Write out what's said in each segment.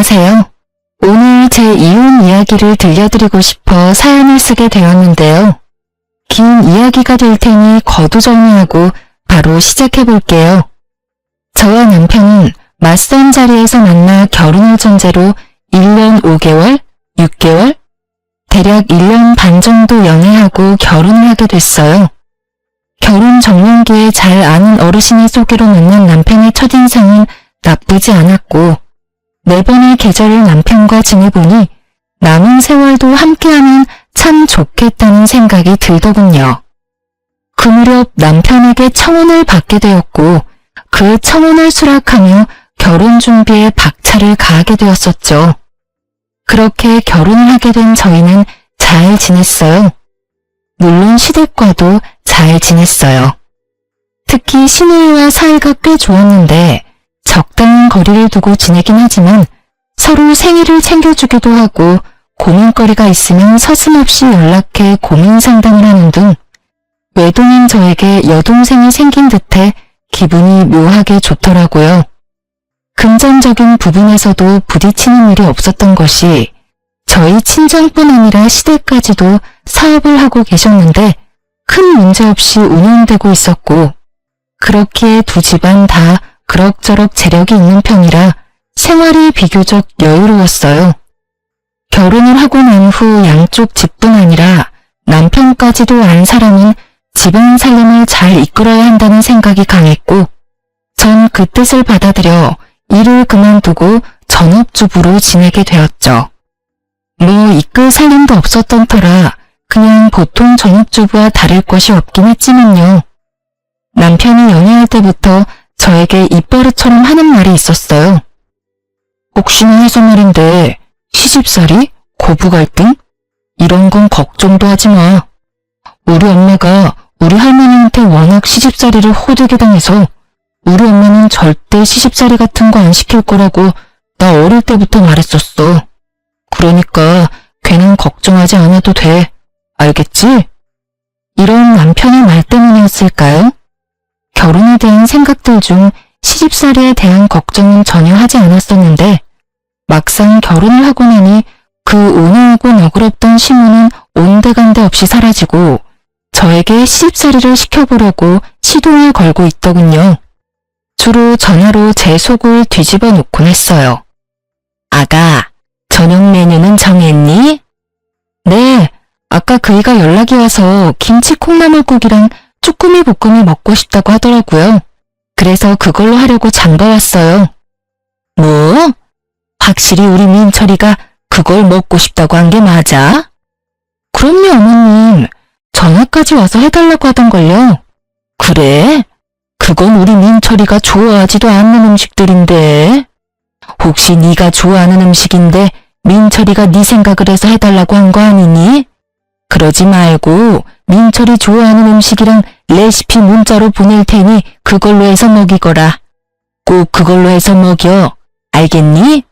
안녕하세요. 오늘 제 이혼 이야기를 들려드리고 싶어 사연을 쓰게 되었는데요. 긴 이야기가 될 테니 거두정리하고 바로 시작해 볼게요. 저와 남편은 맞선 자리에서 만나 결혼을 전제로 1년 5개월, 6개월, 대략 1년 반 정도 연애하고 결혼을 하게 됐어요. 결혼 정년기에 잘 아는 어르신의 소개로 만난 남편의 첫인상은 나쁘지 않았고 4번의 계절을 남편과 지내보니 남은 세월도 함께하면 참 좋겠다는 생각이 들더군요. 그 무렵 남편에게 청혼을 받게 되었고 그 청혼을 수락하며 결혼 준비에 박차를 가하게 되었었죠. 그렇게 결혼을 하게 된 저희는 잘 지냈어요. 물론 시댁과도 잘 지냈어요. 특히 시누이와 사이가 꽤 좋았는데 적당한 거리를 두고 지내긴 하지만 서로 생일을 챙겨주기도 하고 고민거리가 있으면 서슴없이 연락해 고민 상담을 하는 등 외동인 저에게 여동생이 생긴 듯해 기분이 묘하게 좋더라고요. 금전적인 부분에서도 부딪히는 일이 없었던 것이 저희 친정뿐 아니라 시댁까지도 사업을 하고 계셨는데 큰 문제 없이 운영되고 있었고 그렇기에 두 집안 다 그럭저럭 재력이 있는 편이라 생활이 비교적 여유로웠어요. 결혼을 하고 난 후 양쪽 집뿐 아니라 남편까지도 안 사람은 집안 살림을 잘 이끌어야 한다는 생각이 강했고 전 그 뜻을 받아들여 일을 그만두고 전업주부로 지내게 되었죠. 뭐 이끌 살림도 없었던 터라 그냥 보통 전업주부와 다를 것이 없긴 했지만요. 남편이 연애할 때부터 저에게 입버릇처럼 하는 말이 있었어요. 혹시나 해서 말인데 시집살이? 고부갈등? 이런 건 걱정도 하지 마. 우리 엄마가 우리 할머니한테 워낙 시집살이를 호되게 당해서 우리 엄마는 절대 시집살이 같은 거 안 시킬 거라고 나 어릴 때부터 말했었어. 그러니까 괜한 걱정하지 않아도 돼. 알겠지? 이런 남편의 말 때문이었을까요? 결혼에 대한 생각들 중 시집살이에 대한 걱정은 전혀 하지 않았었는데 막상 결혼을 하고 나니 그 온화하고 너그럽던 시무는 온데간데 없이 사라지고 저에게 시집살이를 시켜보려고 시동을 걸고 있더군요. 주로 전화로 제 속을 뒤집어 놓곤 했어요. 아가, 저녁 메뉴는 정했니? 네, 아까 그이가 연락이 와서 김치 콩나물국이랑 쭈꾸미 볶음이 먹고 싶다고 하더라고요. 그래서 그걸로 하려고 장봐왔어요. 뭐? 확실히 우리 민철이가 그걸 먹고 싶다고 한 게 맞아? 그럼요, 어머님. 전화까지 와서 해달라고 하던걸요. 그래? 그건 우리 민철이가 좋아하지도 않는 음식들인데. 혹시 네가 좋아하는 음식인데 민철이가 네 생각을 해서 해달라고 한 거 아니니? 그러지 말고 민철이 좋아하는 음식이랑 레시피 문자로 보낼 테니 그걸로 해서 먹이거라. 꼭 그걸로 해서 먹여. 알겠니?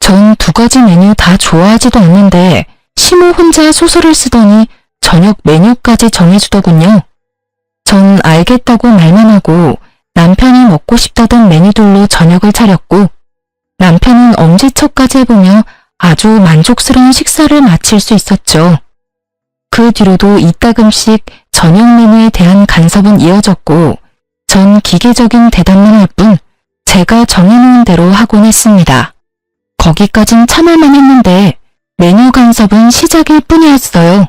전 2가지 메뉴 다 좋아하지도 않는데 시모 혼자 소설을 쓰더니 저녁 메뉴까지 정해주더군요. 전 알겠다고 말만 하고 남편이 먹고 싶다던 메뉴들로 저녁을 차렸고 남편은 엄지척까지 해보며 아주 만족스러운 식사를 마칠 수 있었죠. 그 뒤로도 이따금씩 저녁 메뉴에 대한 간섭은 이어졌고 전 기계적인 대답만 할 뿐 제가 정해놓은 대로 하곤 했습니다. 거기까진 참을만 했는데 메뉴 간섭은 시작일 뿐이었어요.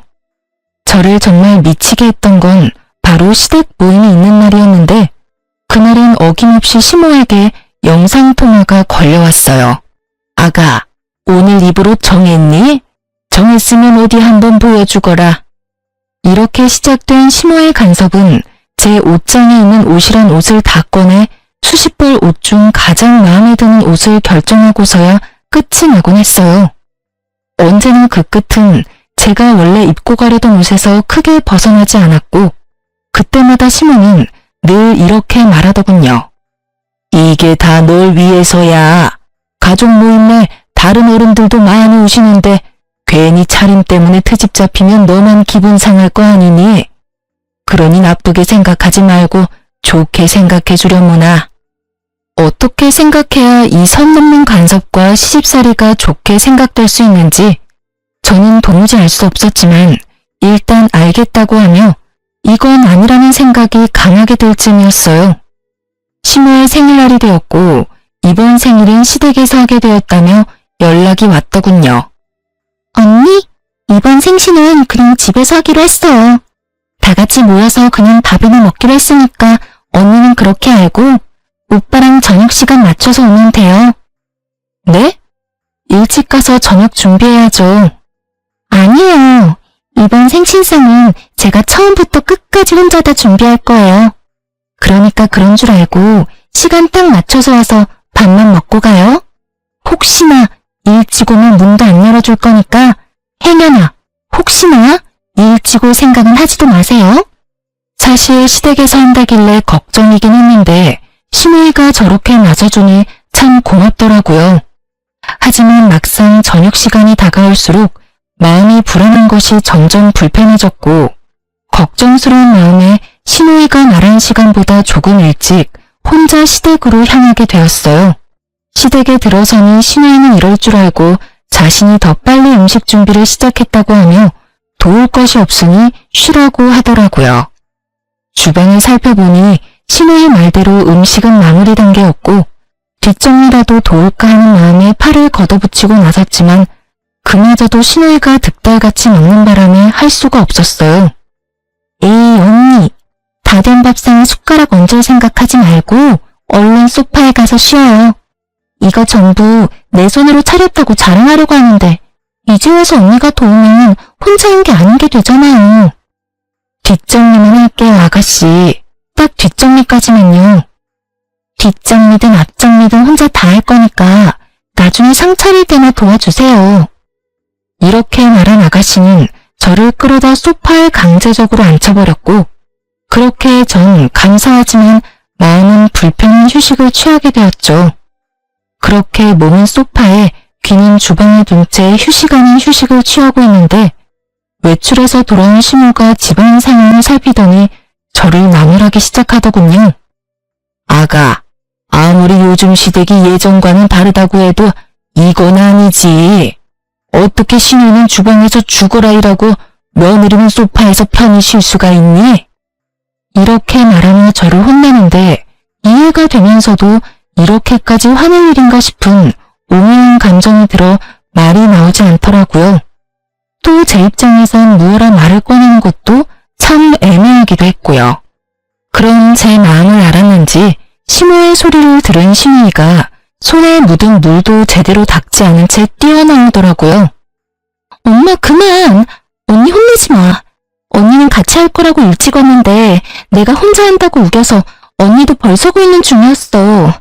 저를 정말 미치게 했던 건 바로 시댁 모임이 있는 날이었는데 그날은 어김없이 시모에게 영상통화가 걸려왔어요. 아가, 오늘 입을 옷 정했니? 정했으면 어디 한번 보여주거라. 이렇게 시작된 시모의 간섭은 제 옷장에 있는 옷이란 옷을 다 꺼내 수십 벌 옷 중 가장 마음에 드는 옷을 결정하고서야 끝이 나곤 했어요. 언제나 그 끝은 제가 원래 입고 가려던 옷에서 크게 벗어나지 않았고 그때마다 시모는 늘 이렇게 말하더군요. 이게 다 널 위해서야. 가족 모임에 다른 어른들도 많이 오시는데 괜히 차림 때문에 트집 잡히면 너만 기분 상할 거 아니니? 그러니 나쁘게 생각하지 말고 좋게 생각해 주려무나. 어떻게 생각해야 이 선 넘는 간섭과 시집살이가 좋게 생각될 수 있는지 저는 도무지 알 수 없었지만 일단 알겠다고 하며 이건 아니라는 생각이 강하게 들 쯤이었어요. 시모의 생일날이 되었고 이번 생일은 시댁에서 하게 되었다며 연락이 왔더군요. 언니, 이번 생신은 그냥 집에서 하기로 했어요. 다 같이 모여서 그냥 밥이나 먹기로 했으니까 언니는 그렇게 알고 오빠랑 저녁 시간 맞춰서 오면 돼요. 네? 일찍 가서 저녁 준비해야죠. 아니에요. 이번 생신상은 제가 처음부터 끝까지 혼자 다 준비할 거예요. 그러니까 그런 줄 알고 시간 딱 맞춰서 와서 밥만 먹고 가요. 혹시나 일찍 오면 문도 안 열어줄 거니까 행여나 혹시나 일찍 올 생각은 하지도 마세요. 사실 시댁에서 한다길래 걱정이긴 했는데 시누이가 저렇게 맞아주니 참 고맙더라고요. 하지만 막상 저녁 시간이 다가올수록 마음이 불안한 것이 점점 불편해졌고 걱정스러운 마음에 시누이가 말한 시간보다 조금 일찍 혼자 시댁으로 향하게 되었어요. 시댁에 들어서니 시누이는 이럴 줄 알고 자신이 더 빨리 음식 준비를 시작했다고 하며 도울 것이 없으니 쉬라고 하더라고요. 주방을 살펴보니 시누이 말대로 음식은 마무리 단계였고 뒷정리라도 도울까 하는 마음에 팔을 걷어붙이고 나섰지만 그마저도 시누이가 득달같이 먹는 바람에 할 수가 없었어요. 에이 언니, 다 된 밥상에 숟가락 얹을 생각하지 말고 얼른 소파에 가서 쉬어요. 이거 전부 내 손으로 차렸다고 자랑하려고 하는데 이제 와서 언니가 도우면 혼자인 게 아닌 게 되잖아요. 뒷정리만 할게요 아가씨. 딱 뒷정리까지만요. 뒷정리든 앞정리든 혼자 다 할 거니까 나중에 상 차릴 때나 도와주세요. 이렇게 말한 아가씨는 저를 끌어다 소파에 강제적으로 앉혀버렸고 그렇게 전 감사하지만 마음은 불편한 휴식을 취하게 되었죠. 그렇게 몸은 소파에 귀는 주방에 둔 채 휴식 아닌 휴식을 취하고 있는데 외출해서 돌아온 시모가 집안 상황을 살피더니 저를 나무라기 시작하더군요. 아가, 아무리 요즘 시댁이 예전과는 다르다고 해도 이건 아니지. 어떻게 시누이는 주방에서 죽어라 일하고 며느리는 소파에서 편히 쉴 수가 있니? 이렇게 말하며 저를 혼내는데 이해가 되면서도 이렇게까지 화낼 일인가 싶은 오묘한 감정이 들어 말이 나오지 않더라고요. 또 제 입장에선 무어라 말을 꺼내는 것도 참 애매하기도 했고요. 그런 제 마음을 알았는지 시모의 소리를 들은 시누이가 손에 묻은 물도 제대로 닦지 않은 채 뛰어나오더라고요. 엄마 그만! 언니 혼내지 마. 언니는 같이 할 거라고 일찍 왔는데 내가 혼자 한다고 우겨서 언니도 벌 서고 있는 중이었어.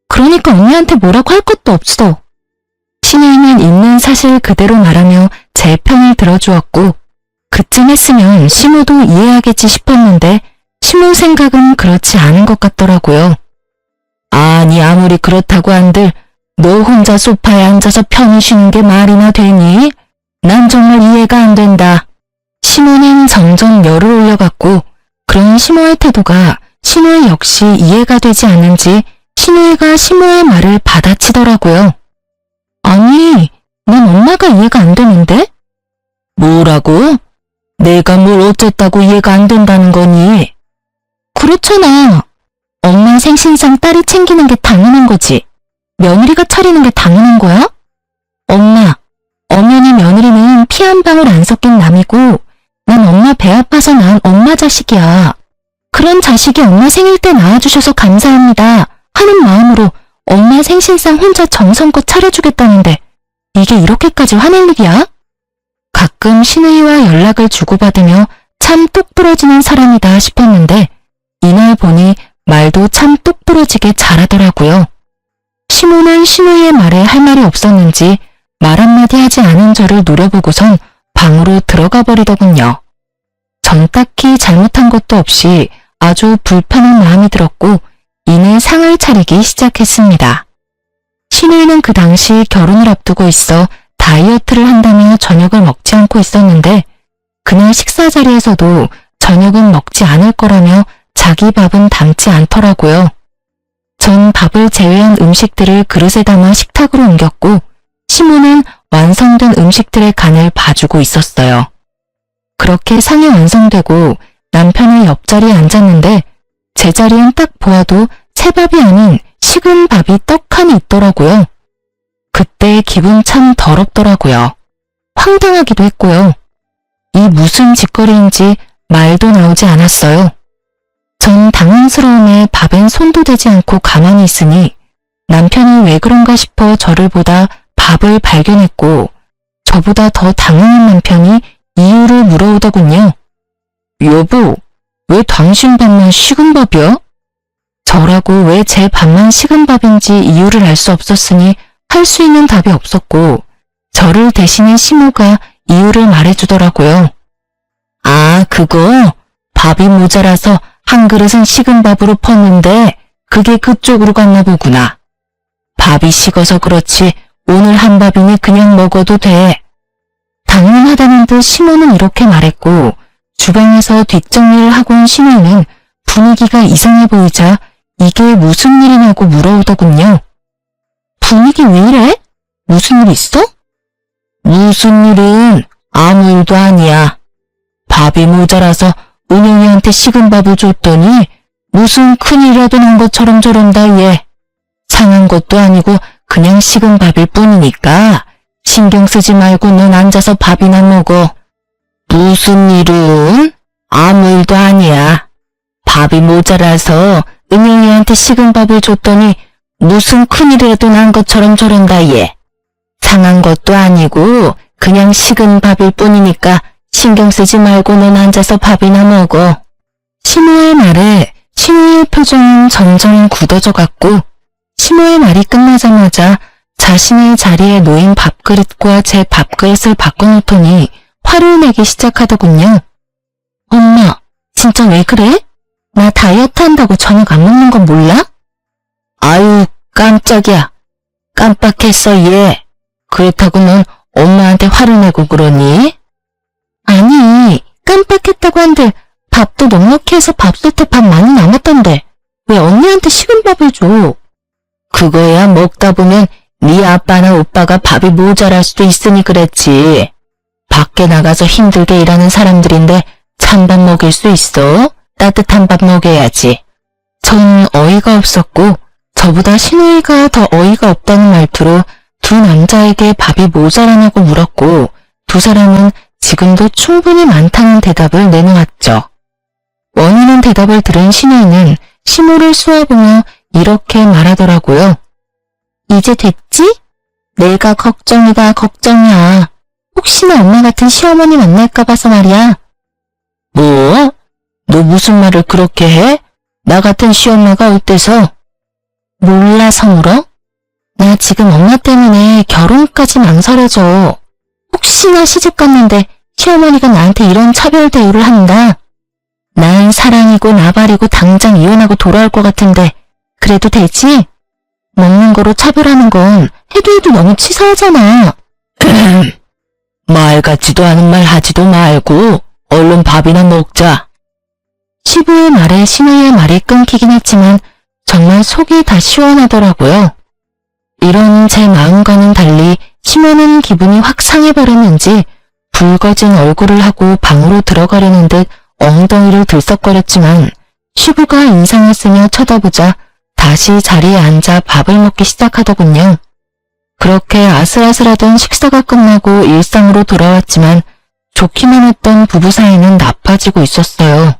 그러니까 언니한테 뭐라고 할 것도 없어. 시누이는 있는 사실 그대로 말하며 제 편을 들어주었고 그쯤 했으면 시모도 이해하겠지 싶었는데 시모 생각은 그렇지 않은 것 같더라고요. 아니 아무리 그렇다고 한들 너 혼자 소파에 앉아서 편히 쉬는 게 말이나 되니? 난 정말 이해가 안 된다. 시모는 점점 열을 올려갔고 그런 시모의 태도가 시누이 역시 이해가 되지 않는지 시누이가 시모의 말을 받아치더라고요. 아니, 난 엄마가 이해가 안 되는데? 뭐라고? 내가 뭘 어쨌다고 이해가 안 된다는 거니? 그렇잖아. 엄마 생신상 딸이 챙기는 게 당연한 거지. 며느리가 차리는 게 당연한 거야? 엄마, 엄연히 며느리는 피 한 방울 안 섞인 남이고 난 엄마 배 아파서 낳은 엄마 자식이야. 그런 자식이 엄마 생일 때 낳아주셔서 감사합니다 하는 마음으로 엄마 생신상 혼자 정성껏 차려주겠다는데 이게 이렇게까지 화낼 일이야? 가끔 시누이와 연락을 주고받으며 참 똑부러지는 사람이다 싶었는데 이날 보니 말도 참 똑부러지게 잘하더라고요. 시모는 시누이의 말에 할 말이 없었는지 말 한마디 하지 않은 저를 노려보고선 방으로 들어가 버리더군요. 전 딱히 잘못한 것도 없이 아주 불편한 마음이 들었고 이내 상을 차리기 시작했습니다. 시누이는 그 당시 결혼을 앞두고 있어 다이어트를 한다며 저녁을 먹지 않고 있었는데 그날 식사 자리에서도 저녁은 먹지 않을 거라며 자기 밥은 담지 않더라고요. 전 밥을 제외한 음식들을 그릇에 담아 식탁으로 옮겼고 시모는 완성된 음식들의 간을 봐주고 있었어요. 그렇게 상이 완성되고 남편의 옆자리에 앉았는데 제 자리엔 딱 보아도 새밥이 아닌 식은 밥이 떡하니 있더라고요. 그때 기분 참 더럽더라고요. 황당하기도 했고요. 이 무슨 짓거리인지 말도 나오지 않았어요. 전 당황스러움에 밥엔 손도 대지 않고 가만히 있으니 남편이 왜 그런가 싶어 저를 보다 밥을 발견했고 저보다 더 당황한 남편이 이유를 물어오더군요. 여보, 왜 당신 밥만 식은 밥이야? 저라고 왜 제 밥만 식은 밥인지 이유를 알 수 없었으니 할 수 있는 답이 없었고 저를 대신해 시모가 이유를 말해주더라고요. 아, 그거 밥이 모자라서 한 그릇은 식은 밥으로 펐는데 그게 그쪽으로 갔나 보구나. 밥이 식어서 그렇지 오늘 한 밥이니 그냥 먹어도 돼. 당연하다는 듯 시모는 이렇게 말했고 주방에서 뒷정리를 하고 온 시모는 분위기가 이상해 보이자 이게 무슨 일이냐고 물어오더군요. 분위기 왜 이래? 무슨 일 있어? 무슨 일은 아무 일도 아니야. 밥이 모자라서 은영이한테 식은 밥을 줬더니 무슨 큰일이라도 난 것처럼 저런다 얘. 상한 것도 아니고 그냥 식은 밥일 뿐이니까 신경 쓰지 말고 넌 앉아서 밥이나 먹어. 무슨 일은? 아무 일도 아니야. 밥이 모자라서 은영이한테 식은 밥을 줬더니 무슨 큰일이라도 난 것처럼 저런다 얘. 상한 것도 아니고 그냥 식은 밥일 뿐이니까 신경 쓰지 말고 넌 앉아서 밥이나 먹어. 시모의 말에 시모의 표정은 점점 굳어져 갔고 시모의 말이 끝나자마자 자신의 자리에 놓인 밥그릇과 제 밥그릇을 바꿔놓더니 화를 내기 시작하더군요. 엄마, 진짜 왜 그래? 나 다이어트 한다고 저녁 안 먹는 건 몰라? 아유, 깜짝이야. 깜빡했어, 얘. 그렇다고 넌 엄마한테 화를 내고 그러니? 아니, 깜빡했다고 한들 밥도 넉넉히 해서 밥솥에 밥 많이 남았던데 왜 언니한테 식은 밥을 줘? 그거야 먹다 보면 네 아빠나 오빠가 밥이 모자랄 수도 있으니 그랬지. 밖에 나가서 힘들게 일하는 사람들인데 찬밥 먹일 수 있어? 따뜻한 밥 먹여야지. 전 어이가 없었고 저보다 신우이가 더 어이가 없다는 말투로 두 남자에게 밥이 모자라냐고 물었고 두 사람은 지금도 충분히 많다는 대답을 내놓았죠. 원인은 대답을 들은 신우이는 시모를 쏘아보며 이렇게 말하더라고요. 이제 됐지? 내가 걱정이다 걱정이야. 혹시나 엄마 같은 시어머니 만날까 봐서 말이야. 뭐? 너 무슨 말을 그렇게 해? 나 같은 시엄마가 어때서? 몰라서 물어? 나 지금 엄마 때문에 결혼까지 망설여져. 혹시나 시집 갔는데 시어머니가 나한테 이런 차별 대우를 한다. 난 사랑이고 나발이고 당장 이혼하고 돌아올 것 같은데 그래도 되지? 먹는 거로 차별하는 건 해도 너무 치사하잖아. 말 같지도 않은 말 하지도 말고 얼른 밥이나 먹자. 시부의 말에 신우의 말이 끊기긴 했지만 정말 속이 다 시원하더라고요. 이런 제 마음과는 달리 시모는 기분이 확 상해버렸는지 붉어진 얼굴을 하고 방으로 들어가려는 듯 엉덩이를 들썩거렸지만 시부가 인상을 쓰며 쳐다보자 다시 자리에 앉아 밥을 먹기 시작하더군요. 그렇게 아슬아슬하던 식사가 끝나고 일상으로 돌아왔지만 좋기만 했던 부부 사이는 나빠지고 있었어요.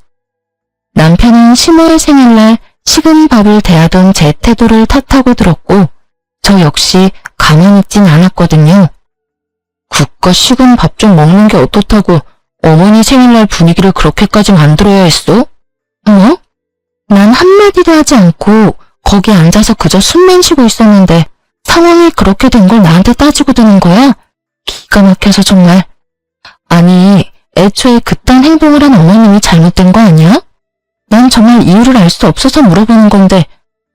남편은 시모의 생일날 식은 밥을 대하던 제 태도를 탓하고 들었고 저 역시 가만히 있진 않았거든요. 국가 식은 밥 좀 먹는 게 어떻다고 어머니 생일날 분위기를 그렇게까지 만들어야 했어? 뭐? 난 한마디도 하지 않고 거기 앉아서 그저 숨만 쉬고 있었는데 상황이 그렇게 된 걸 나한테 따지고 드는 거야? 기가 막혀서 정말. 아니, 애초에 그딴 행동을 한 어머님이 잘못된 거 아니야? 난 정말 이유를 알 수 없어서 물어보는 건데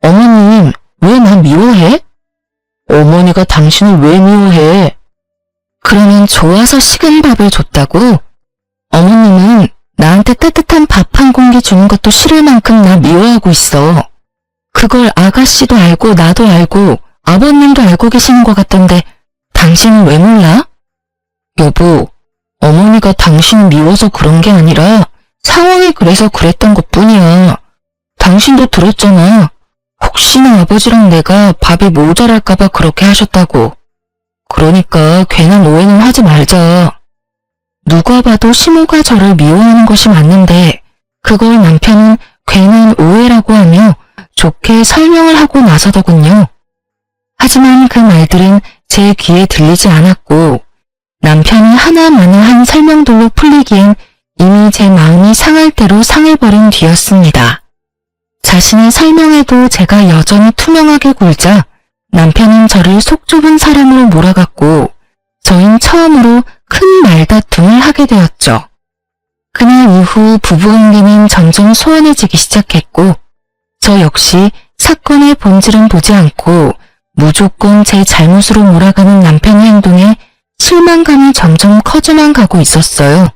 어머님, 왜 나 미워해? 어머니가 당신을 왜 미워해? 그러면 좋아서 식은 밥을 줬다고? 어머님은 나한테 따뜻한 밥 한 공기 주는 것도 싫을 만큼 나 미워하고 있어. 그걸 아가씨도 알고 나도 알고 아버님도 알고 계시는 것 같던데 당신은 왜 몰라? 여보, 어머니가 당신을 미워서 그런 게 아니라 상황이 그래서 그랬던 것뿐이야. 당신도 들었잖아. 혹시나 아버지랑 내가 밥이 모자랄까봐 그렇게 하셨다고. 그러니까 괜한 오해는 하지 말자. 누가 봐도 시모가 저를 미워하는 것이 맞는데 그걸 남편은 괜한 오해라고 하며 좋게 설명을 하고 나서더군요. 하지만 그 말들은 제 귀에 들리지 않았고 남편이 하나마나 한 설명들로 풀리기엔 이미 제 마음이 상할 대로 상해버린 뒤였습니다. 자신의 설명에도 제가 여전히 투명하게 굴자 남편은 저를 속 좁은 사람으로 몰아갔고 저흰 처음으로 큰 말다툼을 하게 되었죠. 그날 이후 부부관계는 점점 소원해지기 시작했고 저 역시 사건의 본질은 보지 않고 무조건 제 잘못으로 몰아가는 남편의 행동에 실망감이 점점 커져만 가고 있었어요.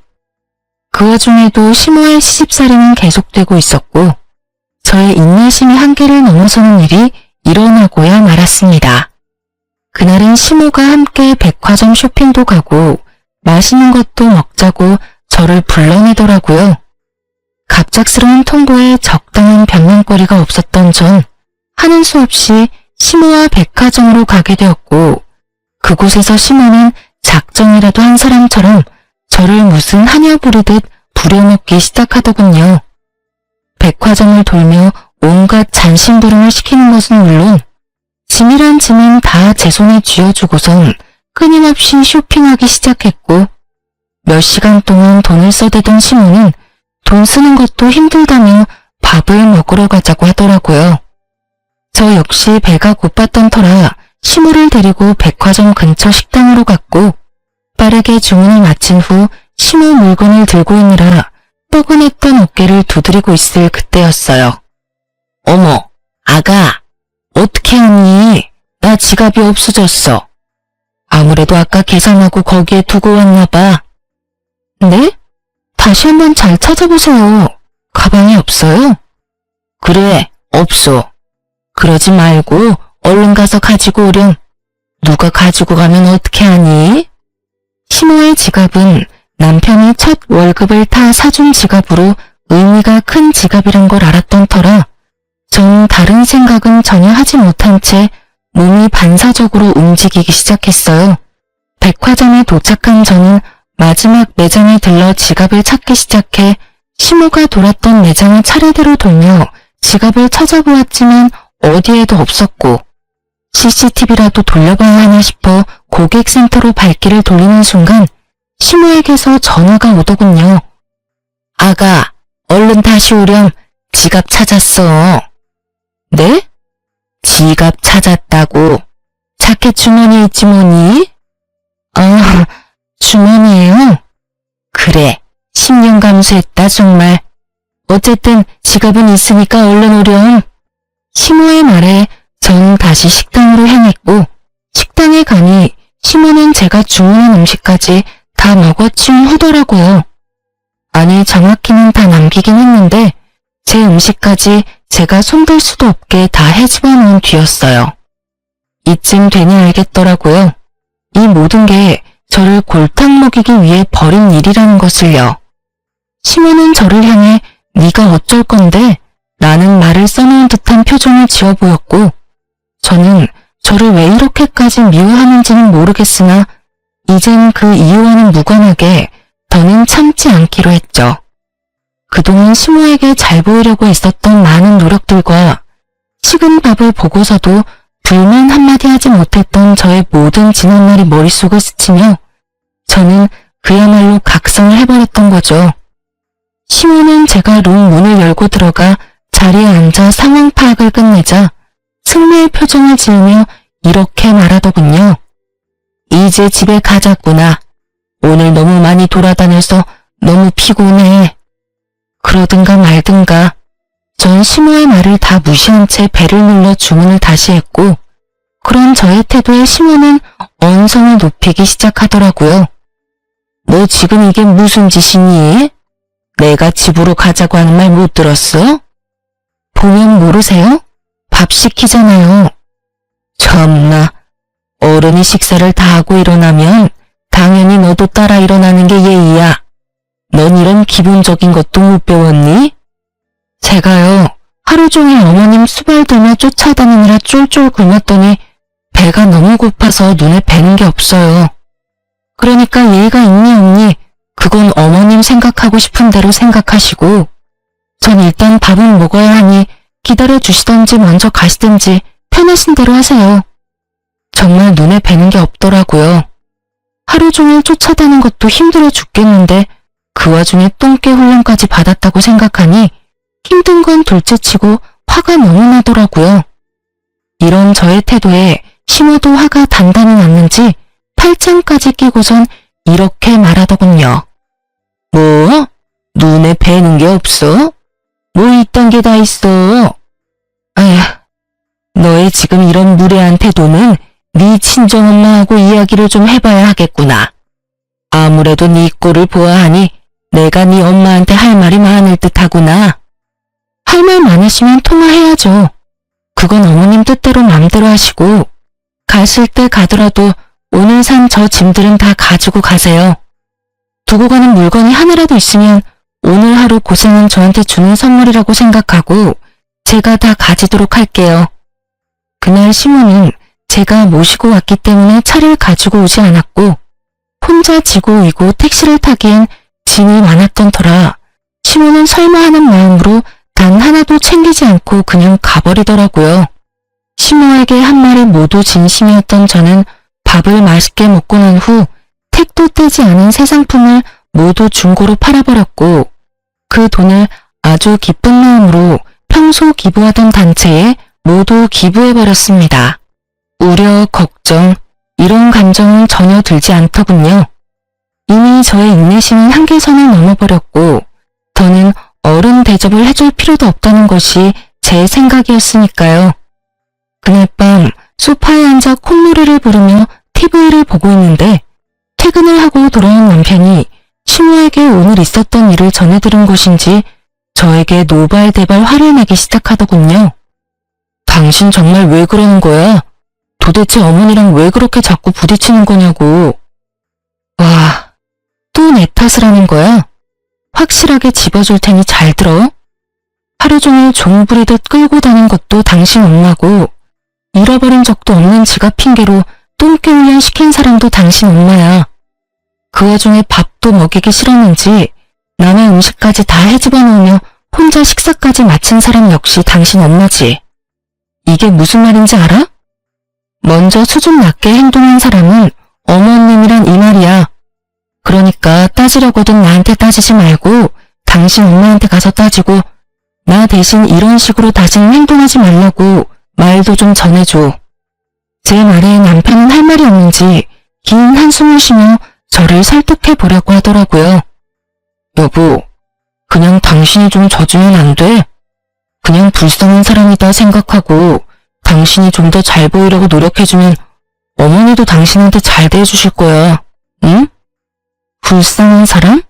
그 와중에도 시모의 시집살이는 계속되고 있었고 저의 인내심이 한계를 넘어서는 일이 일어나고야 말았습니다. 그날은 시모가 함께 백화점 쇼핑도 가고 맛있는 것도 먹자고 저를 불러내더라고요. 갑작스러운 통보에 적당한 변명거리가 없었던 전 하는 수 없이 시모와 백화점으로 가게 되었고 그곳에서 시모는 작정이라도 한 사람처럼 저를 무슨 하녀 부리듯 부려먹기 시작하더군요. 백화점을 돌며 온갖 잔심부름을 시키는 것은 물론 짐이란 짐은 다 제 손에 쥐어주고선 끊임없이 쇼핑하기 시작했고 몇 시간 동안 돈을 써대던 시모는 돈 쓰는 것도 힘들다며 밥을 먹으러 가자고 하더라고요. 저 역시 배가 고팠던 터라 시모를 데리고 백화점 근처 식당으로 갔고 빠르게 주문을 마친 후 시모 물건을 들고 있느라 뻐근했던 어깨를 두드리고 있을 그때였어요. 어머, 아가, 어떻게 하니? 나 지갑이 없어졌어. 아무래도 아까 계산하고 거기에 두고 왔나 봐. 네? 다시 한번 잘 찾아보세요. 가방이 없어요? 그래, 없어. 그러지 말고 얼른 가서 가지고 오렴. 누가 가지고 가면 어떻게 하니? 시모의 지갑은 남편이 첫 월급을 타 사준 지갑으로 의미가 큰 지갑이란 걸 알았던 터라 전 다른 생각은 전혀 하지 못한 채 몸이 반사적으로 움직이기 시작했어요. 백화점에 도착한 저는 마지막 매장에 들러 지갑을 찾기 시작해 시모가 돌았던 매장을 차례대로 돌며 지갑을 찾아보았지만 어디에도 없었고 CCTV라도 돌려봐야 하나 싶어 고객센터로 발길을 돌리는 순간 시모에게서 전화가 오더군요. 아가, 얼른 다시 오렴. 지갑 찾았어. 네? 지갑 찾았다고. 자켓 주머니에 있지 뭐니? 아, 주머니에요? 그래, 10년 감수했다 정말. 어쨌든 지갑은 있으니까 얼른 오렴. 시모의 말에 전 다시 식당으로 향했고 식당에 가니 시모는 제가 주문한 음식까지 다 먹어치운 후더라고요. 아니 정확히는 다 남기긴 했는데 제 음식까지 제가 손댈 수도 없게 다 헤집어 놓은 뒤였어요. 이쯤 되니 알겠더라고요. 이 모든 게 저를 골탕 먹이기 위해 벌인 일이라는 것을요. 시모는 저를 향해 네가 어쩔 건데 라는 말을 써놓은 듯한 표정을 지어 보였고 저는 저를 왜 이렇게까지 미워하는지는 모르겠으나 이젠 그 이유와는 무관하게 더는 참지 않기로 했죠. 그동안 시모에게 잘 보이려고 했었던 많은 노력들과 식은 밥을 보고서도 불만 한마디 하지 못했던 저의 모든 지난날이 머릿속을 스치며 저는 그야말로 각성을 해버렸던 거죠. 시모는 제가 룸 문을 열고 들어가 자리에 앉아 상황 파악을 끝내자 승리의 표정을 지으며 이렇게 말하더군요. 이제 집에 가자꾸나. 오늘 너무 많이 돌아다녀서 너무 피곤해. 그러든가 말든가. 전 시모의 말을 다 무시한 채 배를 눌러 주문을 다시 했고 그런 저의 태도에 시모는 언성을 높이기 시작하더라고요. 너 지금 이게 무슨 짓이니? 내가 집으로 가자고 하는 말 못 들었어? 보면 모르세요? 밥 시키잖아요. 참나, 어른이 식사를 다 하고 일어나면 당연히 너도 따라 일어나는 게 예의야. 넌 이런 기본적인 것도 못 배웠니? 제가요, 하루 종일 어머님 수발들며 쫓아다니느라 쫄쫄 굶었더니 배가 너무 고파서 눈에 뵈는 게 없어요. 그러니까 예의가 있니 없니 그건 어머님 생각하고 싶은 대로 생각하시고 전 일단 밥은 먹어야 하니 기다려주시던지 먼저 가시든지 편하신 대로 하세요. 정말 눈에 뵈는 게 없더라고요. 하루 종일 쫓아다닌 것도 힘들어 죽겠는데 그 와중에 똥개 훈련까지 받았다고 생각하니 힘든 건 둘째치고 화가 너무 나더라고요. 이런 저의 태도에 심어도 화가 단단히 났는지 팔짱까지 끼고선 이렇게 말하더군요. 뭐? 눈에 뵈는 게 없어? 뭐 이딴 게 다 있어? 아휴, 너의 지금 이런 무례한 태도는 네 친정엄마하고 이야기를 좀 해봐야 하겠구나. 아무래도 네 꼴을 보아하니 내가 네 엄마한테 할 말이 많을 듯하구나. 할 말 많으시면 통화해야죠. 그건 어머님 뜻대로 맘대로 하시고 가실 때 가더라도 오늘 산 저 짐들은 다 가지고 가세요. 두고 가는 물건이 하나라도 있으면 오늘 하루 고생은 저한테 주는 선물이라고 생각하고 제가 다 가지도록 할게요. 그날 시모는 제가 모시고 왔기 때문에 차를 가지고 오지 않았고 혼자 지고 오이고 택시를 타기엔 짐이 많았던 터라 시모는 설마 하는 마음으로 단 하나도 챙기지 않고 그냥 가버리더라고요. 시모에게 한 말이 모두 진심이었던 저는 밥을 맛있게 먹고 난 후 택도 떼지 않은 새 상품을 모두 중고로 팔아버렸고 그 돈을 아주 기쁜 마음으로 평소 기부하던 단체에 모두 기부해버렸습니다. 우려, 걱정, 이런 감정은 전혀 들지 않더군요. 이미 저의 인내심은 한계선을 넘어버렸고 더는 어른 대접을 해줄 필요도 없다는 것이 제 생각이었으니까요. 그날 밤 소파에 앉아 콧노래를 부르며 TV를 보고 있는데 퇴근을 하고 돌아온 남편이 시모에게 오늘 있었던 일을 전해들은 것인지 저에게 노발대발 화를 내기 시작하더군요. 당신 정말 왜 그러는 거야? 도대체 어머니랑 왜 그렇게 자꾸 부딪히는 거냐고. 와, 또 내 탓을 하는 거야? 확실하게 집어줄 테니 잘 들어. 하루 종일 종 부리듯 끌고 다닌 것도 당신 엄마고 잃어버린 적도 없는 지갑 핑계로 똥개 훈련 시킨 사람도 당신 엄마야. 그 와중에 밥도 먹이기 싫었는지 남의 음식까지 다 헤집어 놓으며 혼자 식사까지 마친 사람 역시 당신 엄마지. 이게 무슨 말인지 알아? 먼저 수준 낮게 행동한 사람은 어머님이란 이 말이야. 그러니까 따지려거든 나한테 따지지 말고 당신 엄마한테 가서 따지고 나 대신 이런 식으로 다시는 행동하지 말라고 말도 좀 전해줘. 제 말에 남편은 할 말이 없는지 긴 한숨을 쉬며 저를 설득해 보려고 하더라고요. 여보, 그냥 당신이 좀 져주면 안 돼? 그냥 불쌍한 사람이다 생각하고 당신이 좀 더 잘 보이려고 노력해주면 어머니도 당신한테 잘 대해주실 거야. 응? 불쌍한 사람?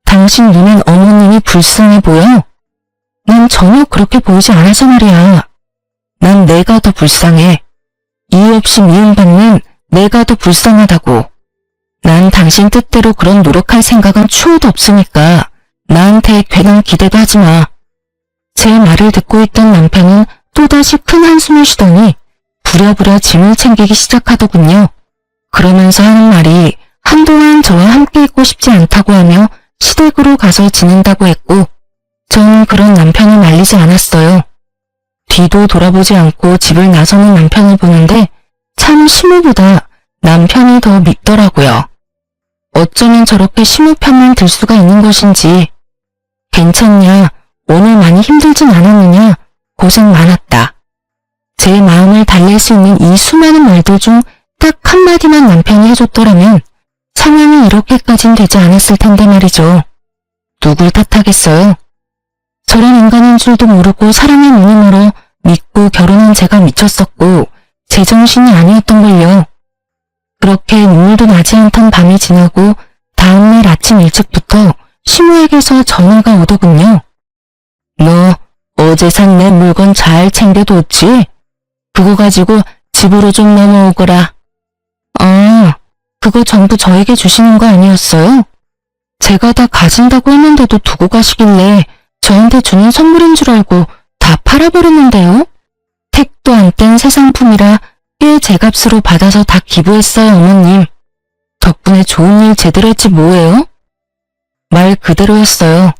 당신 눈엔 어머님이 불쌍해 보여? 난 전혀 그렇게 보이지 않아서 말이야. 난 내가 더 불쌍해. 이유 없이 미움받는 내가 더 불쌍하다고. 난 당신 뜻대로 그런 노력할 생각은 추호도 없으니까 나한테 괜한 기대도 하지 마. 제 말을 듣고 있던 남편은 또다시 큰 한숨을 쉬더니 부랴부랴 짐을 챙기기 시작하더군요. 그러면서 하는 말이 한동안 저와 함께 있고 싶지 않다고 하며 시댁으로 가서 지낸다고 했고 전 그런 남편을 말리지 않았어요. 뒤도 돌아보지 않고 집을 나서는 남편을 보는데 참 시모보다 남편이 더 밉더라고요. 어쩌면 저렇게 시모 편만 들 수가 있는 것인지. 괜찮냐? 오늘 많이 힘들진 않았느냐? 고생 많았다. 제 마음을 달랠 수 있는 이 수많은 말들 중 딱 한마디만 남편이 해줬더라면 상황이 이렇게까진 되지 않았을 텐데 말이죠. 누굴 탓하겠어요? 저런 인간인 줄도 모르고 사랑의 눈이 멀어 믿고 결혼한 제가 미쳤었고 제정신이 아니었던걸요. 그렇게 눈물도 나지 않던 밤이 지나고 다음날 아침 일찍부터 시모에게서 전화가 오더군요. 너 어제 산 내 물건 잘 챙겨뒀지? 그거 가지고 집으로 좀 넘어오거라. 아, 그거 전부 저에게 주시는 거 아니었어요? 제가 다 가진다고 했는데도 두고 가시길래 저한테 주는 선물인 줄 알고 다 팔아버렸는데요? 택도 안 뗀 새 상품이라 꽤 제 값으로 받아서 다 기부했어요, 어머님. 덕분에 좋은 일 제대로 했지 뭐예요? 말 그대로였어요.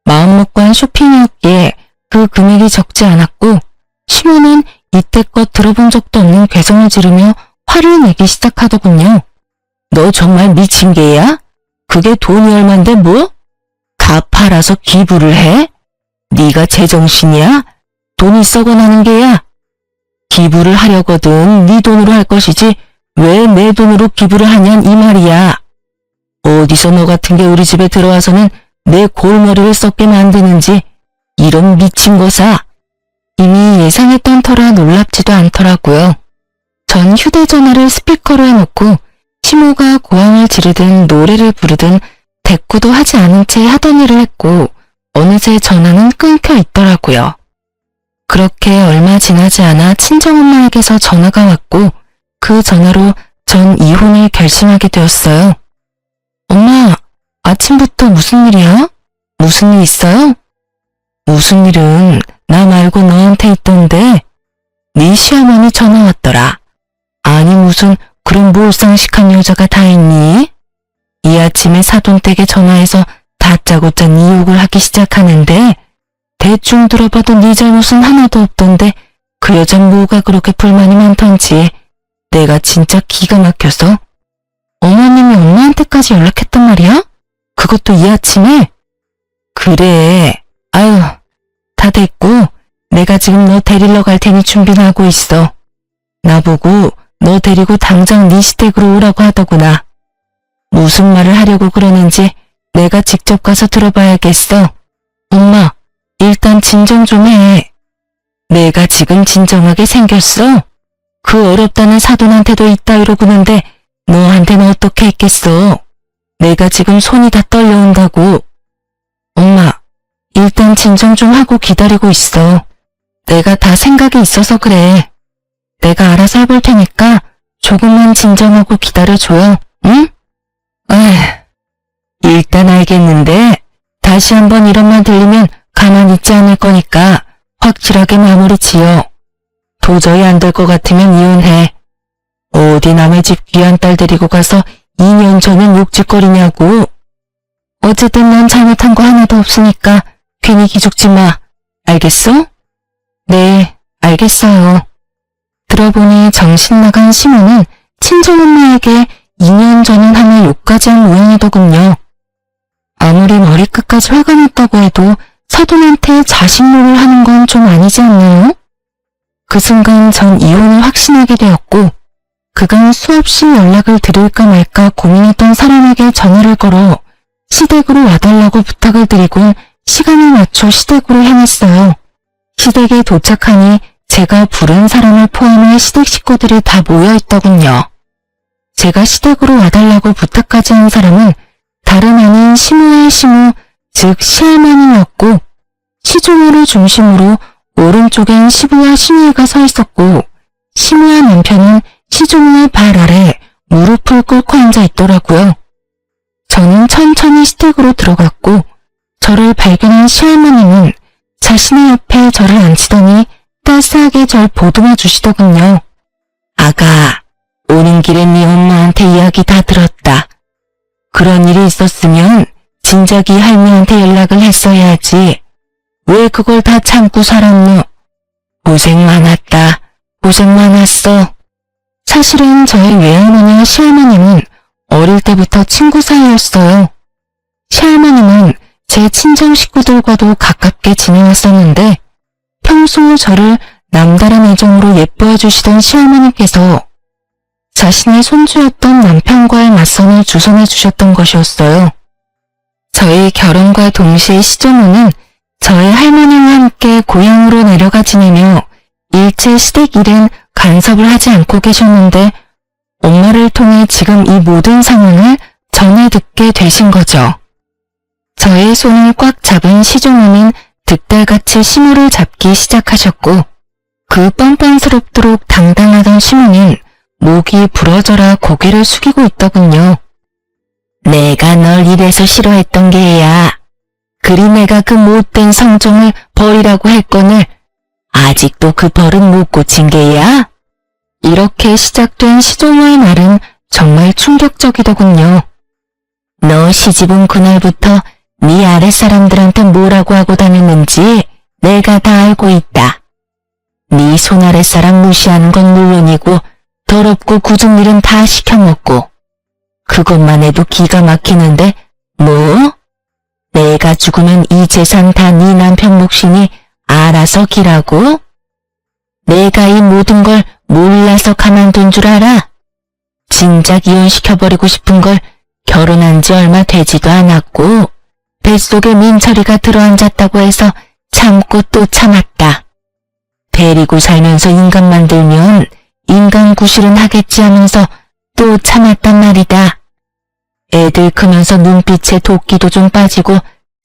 마음 먹고 한 쇼핑이었기에 그 금액이 적지 않았고 시모는 이때껏 들어본 적도 없는 괴성을 지르며 화를 내기 시작하더군요. 너 정말 미친 개야? 그게 돈이 얼만데 뭐? 다 팔아서 기부를 해? 네가 제정신이야? 돈이 썩어나는 게야? 기부를 하려거든 네 돈으로 할 것이지 왜 내 돈으로 기부를 하냔 이 말이야. 어디서 너 같은 게 우리 집에 들어와서는 내 골머리를 썩게 만드는지 이런 미친 거사. 이미 예상했던 터라 놀랍지도 않더라고요. 전 휴대전화를 스피커로 해놓고 시모가 고함을 지르든 노래를 부르든 대꾸도 하지 않은 채 하던 일을 했고 어느새 전화는 끊겨 있더라고요. 그렇게 얼마 지나지 않아 친정엄마에게서 전화가 왔고 그 전화로 전 이혼을 결심하게 되었어요. 엄마, 아침부터 무슨 일이야? 무슨 일 있어요? 무슨 일은 나 말고 너한테 있던데 네 시어머니 전화 왔더라. 아니 무슨 그런 몰상식한 여자가 다 있니? 이 아침에 사돈댁에 전화해서 다짜고짜 네 욕을 하기 시작하는데 대충 들어봐도 네 잘못은 하나도 없던데 그 여잔 뭐가 그렇게 불만이 많던지 내가 진짜 기가 막혀서. 어머님이 엄마한테까지 연락했단 말이야? 그것도 이 아침에? 그래. 아유, 다 됐고 내가 지금 너 데리러 갈 테니 준비는 하고 있어. 나보고 너 데리고 당장 네 시댁으로 오라고 하더구나. 무슨 말을 하려고 그러는지 내가 직접 가서 들어봐야겠어. 엄마, 일단 진정 좀 해. 내가 지금 진정하게 생겼어? 그 어렵다는 사돈한테도 이따위로 구는데 너한테는 어떻게 했겠어? 내가 지금 손이 다 떨려온다고. 엄마, 일단 진정 좀 하고 기다리고 있어. 내가 다 생각이 있어서 그래. 내가 알아서 해볼 테니까 조금만 진정하고 기다려줘요, 응? 일단 알겠는데 다시 한번 이런 말 들리면 가만히 있지 않을 거니까 확실하게 마무리 지어. 도저히 안 될 것 같으면 이혼해. 어디 남의 집 귀한 딸 데리고 가서 2년 전엔 욕짓거리냐고. 어쨌든 난 잘못한 거 하나도 없으니까 괜히 기죽지 마. 알겠어? 네, 알겠어요. 들어보니 정신 나간 시모는 친정엄마에게 2년 전엔 하며 욕까지 한 모양이더군요. 아무리 머리끝까지 화가 났다고 해도 사돈한테 자식욕을 하는 건 좀 아니지 않나요? 그 순간 전 이혼을 확신하게 되었고 그간 수없이 연락을 드릴까 말까 고민했던 사람에게 전화를 걸어 시댁으로 와달라고 부탁을 드리곤 시간을 맞춰 시댁으로 향했어요. 시댁에 도착하니 제가 부른 사람을 포함해 시댁 식구들이 다 모여있더군요. 제가 시댁으로 와달라고 부탁까지 한 사람은 다름 아닌 시모의 시모, 즉 시할머니였고 시종호를 중심으로 오른쪽엔 시부와 시누이가 서 있었고 시모와 남편은 시종호의 발 아래 무릎을 꿇고 앉아 있더라고요. 저는 천천히 시댁으로 들어갔고 저를 발견한 시할머니는 자신의 옆에 저를 앉히더니 따스하게 절 보듬어 주시더군요. 아가, 오는 길에 네 엄마한테 이야기 다 들었다. 그런 일이 있었으면 진작에 할머니한테 연락을 했어야지. 왜 그걸 다 참고 살았노? 고생 많았다. 고생 많았어. 사실은 저희 외할머니와 시할머니는 어릴 때부터 친구 사이였어요. 시할머니는 제 친정 식구들과도 가깝게 지내왔었는데 평소 저를 남다른 애정으로 예뻐해 주시던 시할머니께서 자신의 손주였던 남편과의 맞선을 주선해 주셨던 것이었어요. 저희 결혼과 동시에 시종호는 저희 할머니와 함께 고향으로 내려가 지내며 일체 시댁 일엔 간섭을 하지 않고 계셨는데 엄마를 통해 지금 이 모든 상황을 전해 듣게 되신 거죠. 저의 손을 꽉 잡은 시종호는 득달같이 시모를 잡기 시작하셨고 그 뻔뻔스럽도록 당당하던 시모는 목이 부러져라 고개를 숙이고 있더군요. 내가 널 이래서 싫어했던 게야. 그리 내가 그 못된 성종을 버리라고 했거늘 아직도 그 버릇 못 고친 게야? 이렇게 시작된 시종호의 말은 정말 충격적이더군요. 너 시집온 그날부터 네 아랫사람들한테 뭐라고 하고 다녔는지 내가 다 알고 있다. 네 손아랫사람 무시하는 건 물론이고 더럽고 굳은 일은 다 시켜먹고 그것만 해도 기가 막히는데 뭐? 내가 죽으면 이 재산 다 네 남편 몫이니 알아서 기라고? 내가 이 모든 걸 몰라서 가만둔 줄 알아? 진작 이혼시켜버리고 싶은 걸 결혼한 지 얼마 되지도 않았고 뱃속에 민철이가 들어앉았다고 해서 참고 또 참았다. 데리고 살면서 인간 만들면 인간 구실은 하겠지 하면서 또 참았단 말이다. 애들 크면서 눈빛에 도끼도 좀 빠지고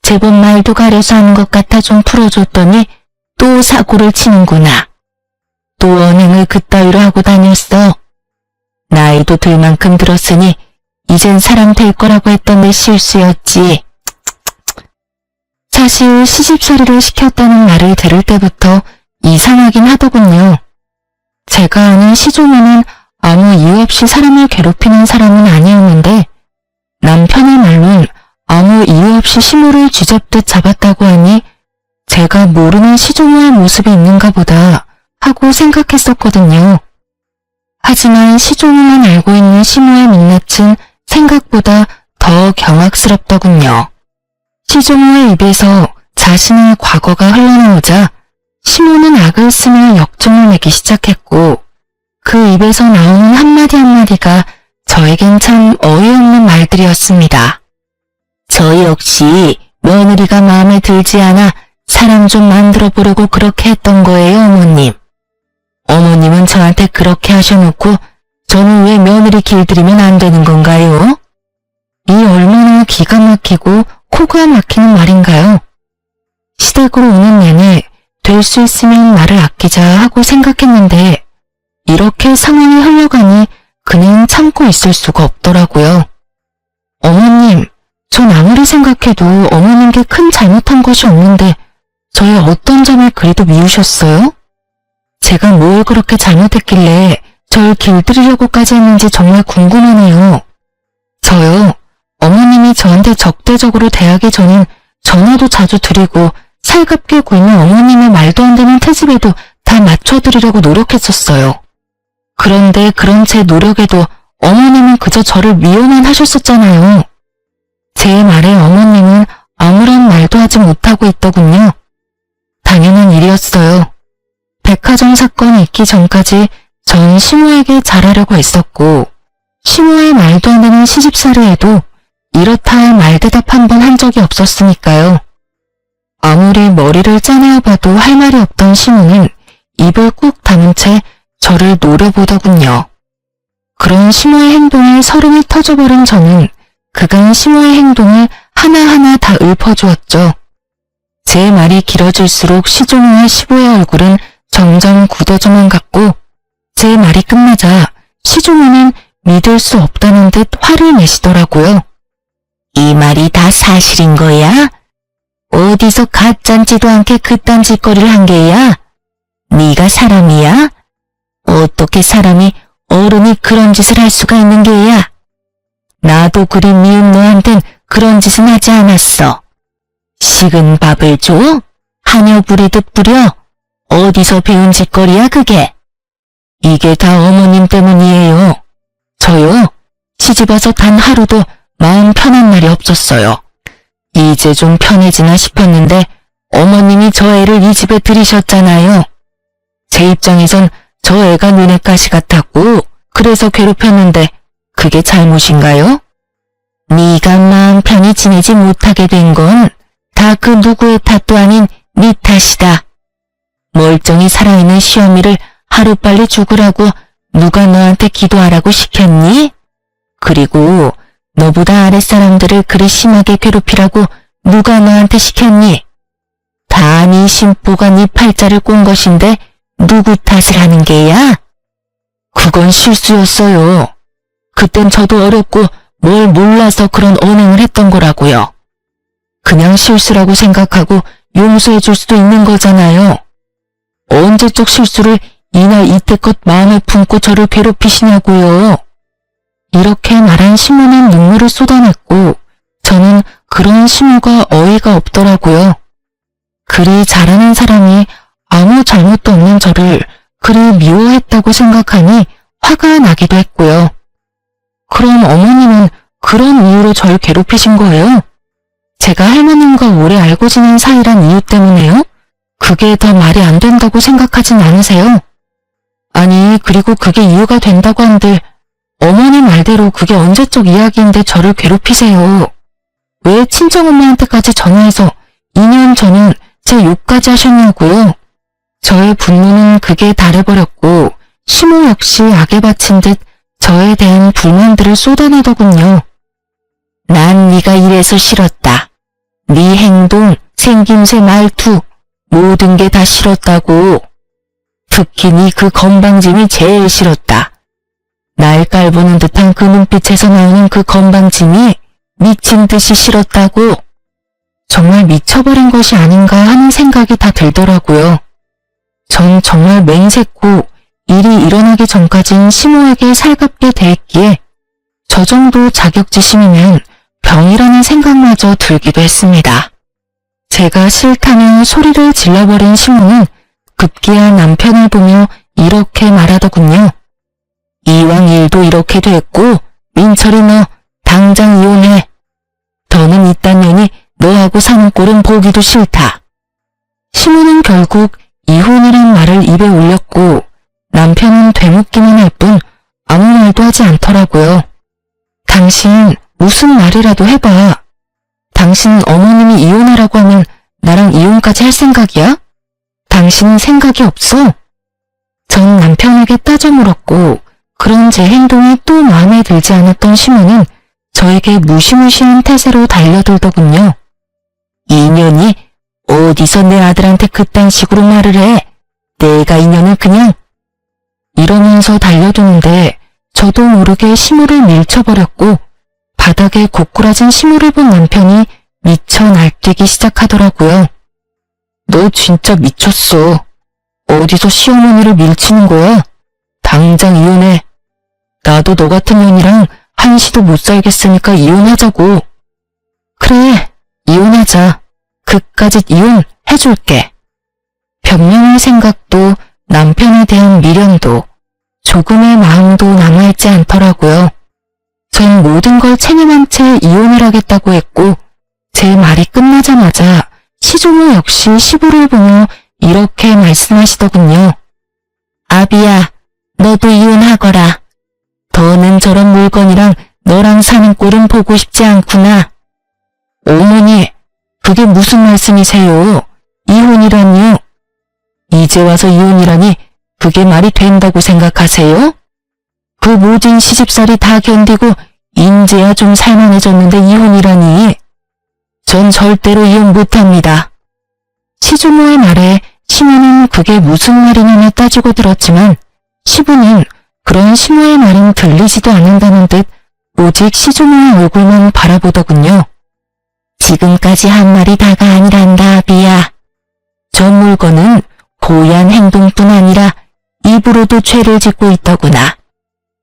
제법 말도 가려서 하는 것 같아 좀 풀어줬더니 또 사고를 치는구나. 또 언행을 그따위로 하고 다녔어. 나이도 들 만큼 들었으니 이젠 사람 될 거라고 했던 내 실수였지. 사실 시집살이를 시켰다는 말을 들을 때부터 이상하긴 하더군요. 제가 아는 시종호는 아무 이유 없이 사람을 괴롭히는 사람은 아니었는데 남편의 말론 아무 이유 없이 시모를 쥐잡듯 잡았다고 하니 제가 모르는 시종호의 모습이 있는가 보다 하고 생각했었거든요. 하지만 시종호만 알고 있는 시모의 민낯은 생각보다 더 경악스럽더군요. 시종호의 입에서 자신의 과거가 흘러나오자 시모는 악을 쓰며 역정을 내기 시작했고 그 입에서 나오는 한마디 한마디가 저에겐 참 어이없는 말들이었습니다. 저 역시 며느리가 마음에 들지 않아 사람 좀 만들어 보려고 그렇게 했던 거예요, 어머님. 어머님은 저한테 그렇게 하셔놓고 저는 왜 며느리 길들이면 안 되는 건가요? 이 얼마나 기가 막히고 코가 막히는 말인가요? 시댁으로 오는 내내 될 수 있으면 말을 아끼자 하고 생각했는데 이렇게 상황이 흘러가니 그냥 참고 있을 수가 없더라고요. 어머님, 전 아무리 생각해도 어머님께 큰 잘못한 것이 없는데 저의 어떤 점을 그리도 미우셨어요? 제가 뭘 그렇게 잘못했길래 절 길들이려고까지 했는지 정말 궁금하네요. 저요, 어머님이 저한테 적대적으로 대하기 전엔 전화도 자주 드리고 살갑게 굴면 어머님의 말도 안 되는 트집에도 다 맞춰드리려고 노력했었어요. 그런데 그런 제 노력에도 어머님은 그저 저를 미워만 하셨었잖아요. 제 말에 어머님은 아무런 말도 하지 못하고 있더군요. 당연한 일이었어요. 백화점 사건이 있기 전까지 전 시모에게 잘하려고 했었고 시모의 말도 안 되는 시집살이에도 이렇다 할 말대답 한 번 한 적이 없었으니까요. 아무리 머리를 짜내어 봐도 할 말이 없던 시모는 입을 꾹 다문 채 저를 노려보더군요. 그런 시모의 행동에 서름이 터져버린 저는 그간 시모의 행동을 하나하나 다 읊어주었죠. 제 말이 길어질수록 시종호의 시부의 얼굴은 점점 굳어져만 갔고 제 말이 끝나자 시종호는 믿을 수 없다는 듯 화를 내시더라고요. 이 말이 다 사실인 거야? 어디서 가짠지도 않게 그딴 짓거리를 한 게야? 네가 사람이야? 어떻게 사람이 어른이 그런 짓을 할 수가 있는 게야? 나도 그리 미운 너한텐 그런 짓은 하지 않았어. 식은 밥을 줘? 하녀 부리듯 부려? 어디서 배운 짓거리야 그게? 이게 다 어머님 때문이에요. 저요? 시집와서 단 하루도 마음 편한 날이 없었어요. 이제 좀 편해지나 싶었는데 어머님이 저 애를 이 집에 들이셨잖아요. 제 입장에선 저 애가 눈엣 가시 같았고 그래서 괴롭혔는데 그게 잘못인가요? 네가 마음 편히 지내지 못하게 된 건 다 그 누구의 탓도 아닌 네 탓이다. 멀쩡히 살아있는 시어미를 하루빨리 죽으라고 누가 너한테 기도하라고 시켰니? 그리고 너보다 아랫사람들을 그리 심하게 괴롭히라고 누가 너한테 시켰니? 다 네 심보가 네 팔자를 꼰 것인데 누구 탓을 하는 게야? 그건 실수였어요. 그땐 저도 어렸고 뭘 몰라서 그런 언행을 했던 거라고요. 그냥 실수라고 생각하고 용서해 줄 수도 있는 거잖아요. 언제적 실수를 이날 이때껏 마음에 품고 저를 괴롭히시냐고요. 이렇게 말한 시몬은 눈물을 쏟아냈고 저는 그런 시모가 어이가 없더라고요. 그리 잘하는 사람이 아무 잘못도 없는 저를 그리 미워했다고 생각하니 화가 나기도 했고요. 그럼 어머님은 그런 이유로 절 괴롭히신 거예요? 제가 할머님과 오래 알고 지낸 사이란 이유 때문에요? 그게 더 말이 안 된다고 생각하진 않으세요? 아니, 그리고 그게 이유가 된다고 한들 어머니 말대로 그게 언제적 이야기인데 저를 괴롭히세요. 왜 친정엄마한테까지 전화해서 2년 전은 제 욕까지 하셨냐고요. 저의 분노는 극에 달해버렸고 시모 역시 악에 바친 듯 저에 대한 불만들을 쏟아내더군요. 난 네가 이래서 싫었다. 네 행동, 생김새, 말투 모든 게 다 싫었다고. 특히 네 그 건방짐이 제일 싫었다. 날 깔보는 듯한 그 눈빛에서 나오는 그 건방짐이 미친 듯이 싫었다고. 정말 미쳐버린 것이 아닌가 하는 생각이 다 들더라고요. 전 정말 맹세코 일이 일어나기 전까진 시모에게 살갑게 대했기에 저 정도 자격지심이면 병이라는 생각마저 들기도 했습니다. 제가 싫다며 소리를 질러버린 시모는 급기야 남편을 보며 이렇게 말하더군요. 이왕 일도 이렇게 됐고 민철이 너 당장 이혼해. 더는 이딴 년이 너하고 사는 꼴은 보기도 싫다. 시모는 결국 이혼이란 말을 입에 올렸고 남편은 되묻기만 할 뿐 아무 말도 하지 않더라고요. 당신 무슨 말이라도 해봐. 당신 어머님이 이혼하라고 하면 나랑 이혼까지 할 생각이야? 당신은 생각이 없어? 전 남편에게 따져 물었고 그런 제 행동이 또 마음에 들지 않았던 시모는 저에게 무시무시한 태세로 달려들더군요. 이년이 어디서 내 아들한테 그딴 식으로 말을 해. 내가 이년을 그냥. 이러면서 달려드는데 저도 모르게 시모를 밀쳐버렸고 바닥에 고꾸라진 시모를 본 남편이 미쳐 날뛰기 시작하더라고요. 너 진짜 미쳤어. 어디서 시어머니를 밀치는 거야? 당장 이혼해. 나도 너 같은 년이랑 한시도 못 살겠으니까 이혼하자고. 그래, 이혼하자. 그까짓 이혼 해줄게. 변명할 생각도 남편에 대한 미련도 조금의 마음도 남아있지 않더라고요. 전 모든 걸 체념한 채 이혼을 하겠다고 했고 제 말이 끝나자마자 시조모 역시 시부를 보며 이렇게 말씀하시더군요. 아비야, 너도 이혼하거라. 더는 저런 물건이랑 너랑 사는 꼴은 보고 싶지 않구나. 어머니, 그게 무슨 말씀이세요? 이혼이라니요? 이제 와서 이혼이라니 그게 말이 된다고 생각하세요? 그 모진 시집살이 다 견디고 인제야 좀 살만해졌는데 이혼이라니. 전 절대로 이혼 못합니다. 시주모의 말에 시모는 그게 무슨 말이냐며 따지고 들었지만 시부는 그런 시모의 말은 들리지도 않는다는 듯 오직 시주모의 얼굴만 바라보더군요. 지금까지 한 말이 다가 아니란다, 아비야. 저 물건은 고얀 행동뿐 아니라 입으로도 죄를 짓고 있더구나.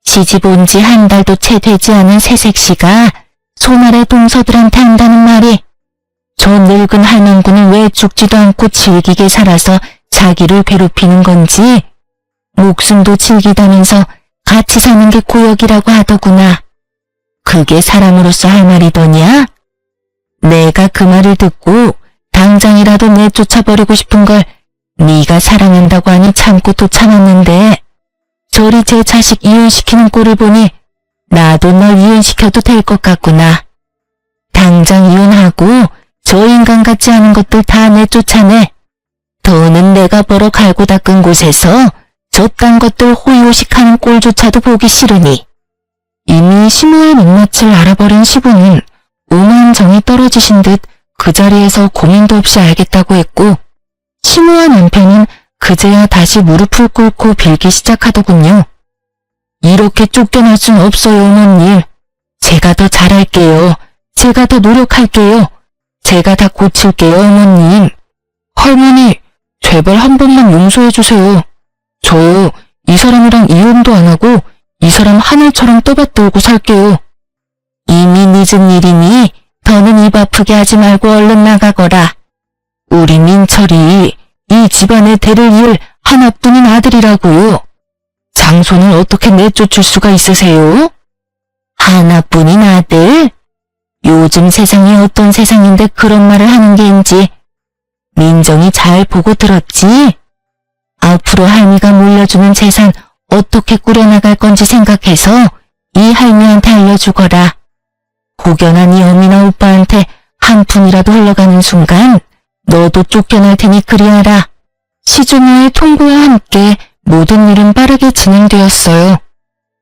시집 온 지 한 달도 채 되지 않은 새색시가 손아래 동서들한테 한다는 말이 저 늙은 할망구는 왜 죽지도 않고 질기게 살아서 자기를 괴롭히는 건지 목숨도 질기다면서 같이 사는 게 고역이라고 하더구나. 그게 사람으로서 할 말이더냐? 내가 그 말을 듣고 당장이라도 내쫓아버리고 싶은 걸 네가 사랑한다고 하니 참고 또 참았는데 저리 제 자식 이혼시키는 꼴을 보니 나도 널 이혼시켜도 될 것 같구나. 당장 이혼하고 저 인간 같지 않은 것들 다 내쫓아내. 더는 내가 벌어 갈고 닦은 곳에서 저딴 것들 호의호식하는 꼴조차도 보기 싫으니. 이미 시모의 민낯을 알아버린 시부는 오만 정이 떨어지신 듯 그 자리에서 고민도 없이 알겠다고 했고 시모와 남편은 그제야 다시 무릎을 꿇고 빌기 시작하더군요. 이렇게 쫓겨날 순 없어요, 어머님. 제가 더 잘할게요. 제가 더 노력할게요. 제가 다 고칠게요, 어머님. 할머니, 제발 한 번만 용서해 주세요. 저요, 이 사람이랑 이혼도 안 하고 이 사람 하늘처럼 떠받들고 살게요. 이미 늦은 일이니 더는 입 아프게 하지 말고 얼른 나가거라. 우리 민철이 이 집안을 대를 이을 하나뿐인 아들이라고요. 장손을 어떻게 내쫓을 수가 있으세요? 하나뿐인 아들? 요즘 세상이 어떤 세상인데 그런 말을 하는 게인지 민정이 잘 보고 들었지? 앞으로 할미가 물려주는 재산 어떻게 꾸려나갈 건지 생각해서 이 할미한테 알려주거라. 혹여나 네 어미나 오빠한테 한 푼이라도 흘러가는 순간 너도 쫓겨날 테니 그리하라. 시주녀의 통보와 함께 모든 일은 빠르게 진행되었어요.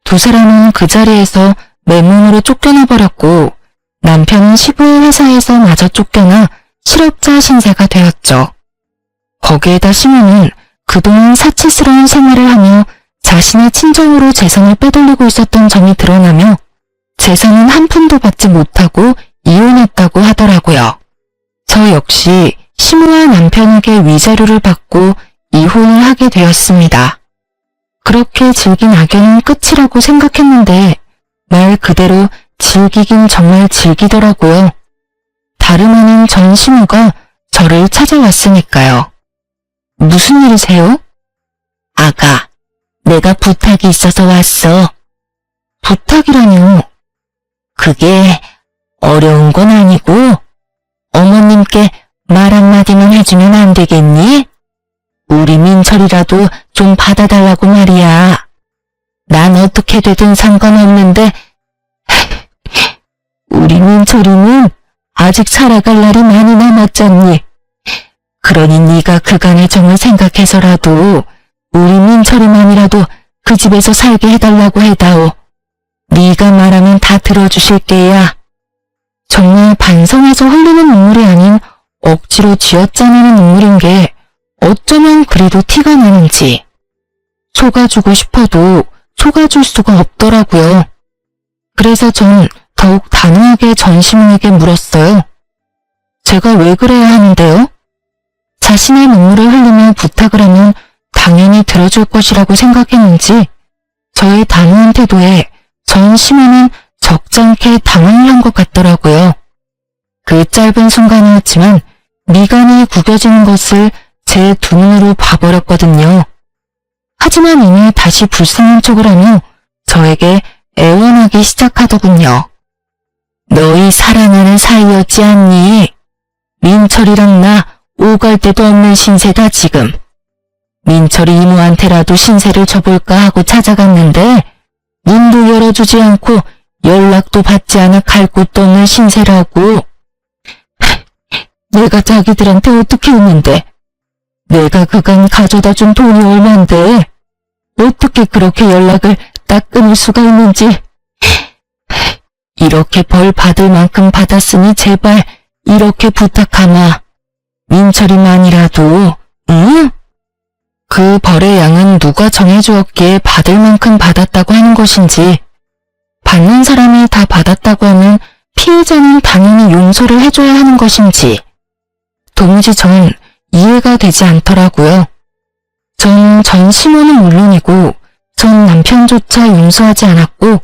두 사람은 그 자리에서 맨몸으로 쫓겨나 버렸고 남편은 시부의 회사에서 마저 쫓겨나 실업자 신세가 되었죠. 거기에다 시모는 그동안 사치스러운 생활을 하며 자신의 친정으로 재산을 빼돌리고 있었던 점이 드러나며 재산은 한 푼도 받지 못하고 이혼했다고 하더라고요. 저 역시 시모와 남편에게 위자료를 받고 이혼을 하게 되었습니다. 그렇게 즐긴 악연은 끝이라고 생각했는데 말 그대로 즐기긴 정말 즐기더라고요. 다름 아닌 전 시모가 저를 찾아왔으니까요. 무슨 일이세요? 아가, 내가 부탁이 있어서 왔어. 부탁이라뇨? 그게 어려운 건 아니고 어머님께 말 한마디만 해주면 안 되겠니? 우리 민철이라도 좀 받아달라고 말이야. 난 어떻게 되든 상관없는데 우리 민철이는 아직 살아갈 날이 많이 남았잖니. 그러니 네가 그간의 정을 생각해서라도 우리 민철이만이라도 그 집에서 살게 해달라고 해다오. 네가 말하면 다 들어주실 게야. 정말 반성해서 흘리는 눈물이 아닌 억지로 쥐어짜내는 눈물인 게 어쩌면 그리도 티가 나는지. 속아주고 싶어도 속아줄 수가 없더라고요. 그래서 전 더욱 단호하게 전시문에게 물었어요. 제가 왜 그래야 하는데요? 자신의 눈물을 흘리며 부탁을 하면 당연히 들어줄 것이라고 생각했는지 저의 단호한 태도에 전 시모는 적잖게 당황을 한 것 같더라고요. 그 짧은 순간이었지만 미간이 구겨지는 것을 제 두 눈으로 봐버렸거든요. 하지만 이내 다시 불쌍한 척을 하며 저에게 애원하기 시작하더군요. 너희 사랑하는 사이였지 않니? 민철이랑 나 오갈 데도 없는 신세다 지금. 민철이 이모한테라도 신세를 져볼까 하고 찾아갔는데 문도 열어주지 않고 연락도 받지 않아 갈 곳도 없는 신세라고. 내가 자기들한테 어떻게 했는데? 내가 그간 가져다 준 돈이 얼만데? 어떻게 그렇게 연락을 딱 끊을 수가 있는지. 이렇게 벌 받을 만큼 받았으니 제발 이렇게 부탁하마. 민철이만이라도, 응? 그 벌의 양은 누가 정해주었기에 받을 만큼 받았다고 하는 것인지, 받는 사람이 다 받았다고 하면 피해자는 당연히 용서를 해줘야 하는 것인지, 도무지 전 이해가 되지 않더라고요. 전 시모는 물론이고 전 남편조차 용서하지 않았고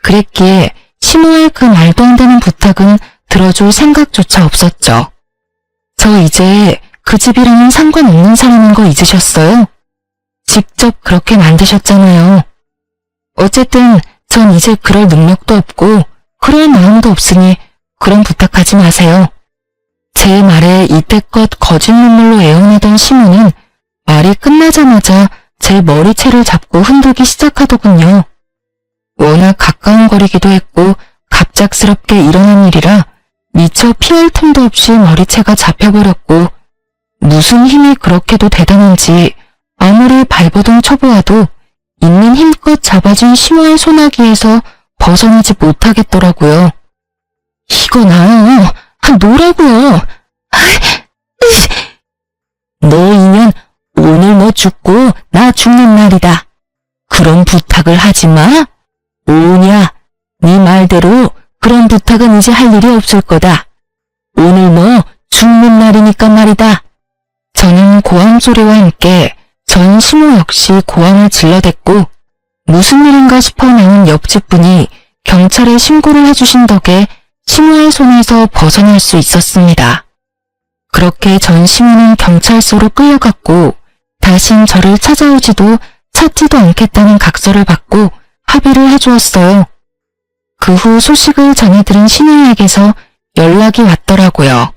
그랬기에 시모의 그 말도 안 되는 부탁은 들어줄 생각조차 없었죠. 저 이제 그 집이랑은 상관없는 사람인 거 잊으셨어요? 직접 그렇게 만드셨잖아요. 어쨌든 전 이제 그럴 능력도 없고 그럴 마음도 없으니 그런 부탁하지 마세요. 제 말에 이때껏 거짓 눈물로 애원하던 시모는 말이 끝나자마자 제 머리채를 잡고 흔들기 시작하더군요. 워낙 가까운 거리기도 했고 갑작스럽게 일어난 일이라 미처 피할 틈도 없이 머리채가 잡혀버렸고 무슨 힘이 그렇게도 대단한지 아무리 발버둥 쳐보아도 있는 힘껏 잡아준 시모의 소나기에서 벗어나지 못하겠더라고요. 이거 나요. 뭐라고요? 너 이년 오늘 너 죽고 나 죽는 날이다. 그런 부탁을 하지 마. 오냐, 네 말대로 그런 부탁은 이제 할 일이 없을 거다. 오늘 너 죽는 날이니까 말이다. 저는 고함 소리와 함께 전 시모 역시 고함을 질러댔고 무슨 일인가 싶어 나는 옆집 분이 경찰에 신고를 해주신 덕에 시모의 손에서 벗어날 수 있었습니다. 그렇게 전 시모는 경찰서로 끌려갔고 다신 저를 찾아오지도 찾지도 않겠다는 각서를 받고 합의를 해주었어요. 그 후 소식을 전해 들은 신우에게서 연락이 왔더라고요.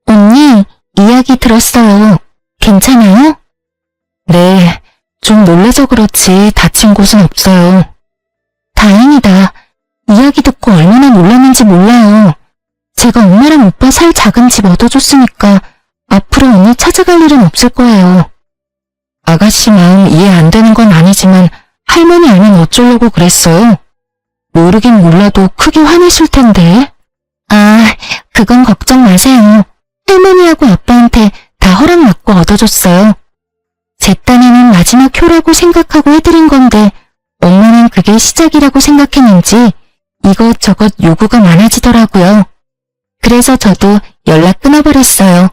언니, 이야기 들었어요. 괜찮아요? 네, 좀 놀라서 그렇지 다친 곳은 없어요. 다행이다. 이야기 듣고 얼마나 놀랐는지 몰라요. 제가 엄마랑 오빠 살 작은 집 얻어줬으니까 앞으로 언니 찾아갈 일은 없을 거예요. 아가씨 마음 이해 안 되는 건 아니지만 할머니 알면 어쩌려고 그랬어요? 모르긴 몰라도 크게 화내실 텐데. 아, 그건 걱정 마세요. 할머니하고 아빠한테 다 허락받고 얻어줬어요. 제 딴에는 마지막 효라고 생각하고 해드린 건데 엄마는 그게 시작이라고 생각했는지 이것저것 요구가 많아지더라고요. 그래서 저도 연락 끊어버렸어요.